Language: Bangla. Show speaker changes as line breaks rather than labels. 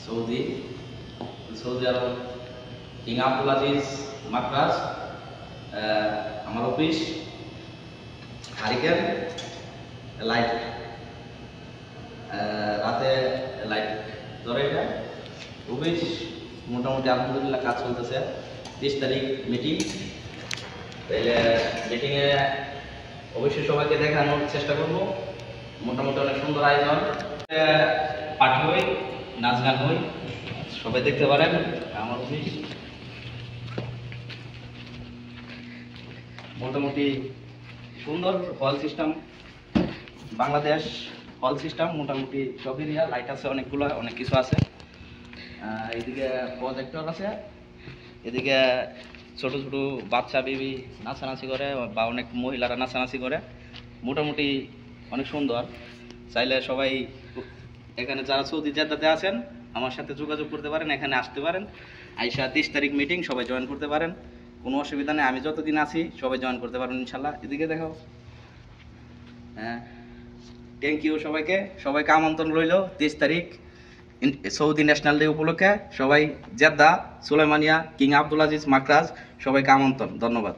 সৌদি সৌদি আরব কিং আব্দুল আজিজ মাকরাজ আমার অফিস হারিকেন লাইট রাতে লাইট ধরে এটা অফিস মোটামুটি আলহামদুলিল্লাহ কাজ চলতেছে। 30 তারিখ মিটিং, তাইলে মিটিংয়ে অবশ্যই সবাইকে দেখানোর চেষ্টা করব। মোটামুটি অনেক সুন্দর আয়োজন, পার্টি হই, নাচ গান হই, সবাই দেখতে পারেন আমার অফিস। মোটামুটি সুন্দর হল সিস্টেম, বাংলাদেশ হল সিস্টেম, মোটামুটি সব এরিয়া লাইট আছে অনেকগুলো, অনেক কিছু আছে। এদিকে প্রজেক্টর আছে, এদিকে ছোট ছোট বাচ্চা বেবি নাচানাচি করে বা অনেক মহিলারা নাচানাচি করে। মোটামুটি অনেক সুন্দর। চাইলে সবাই এখানে যারা সৌদি জেদ্দাতে আছেন আমার সাথে যোগাযোগ করতে পারেন, এখানে আসতে পারেন। আইসা 30 তারিখ মিটিং সবাই জয়েন করতে পারেন, কোনো অসুবিধা নেই। আমি যতদিন আছি সবাই জয়েন করতে পারেন ইনশাল্লাহ। এদিকে দেখো, হ্যাঁ, থ্যাংক ইউ সবাইকে। সবাইকে আমন্ত্রণ রইল 30 তারিখ সৌদি ন্যাশনাল ডে উপলক্ষে। সবাই জেদ্দা, সুলাইমানিয়া, কিং আব্দুল আজিজ মাকরাজ, সবাইকে আমন্ত্রণ। ধন্যবাদ।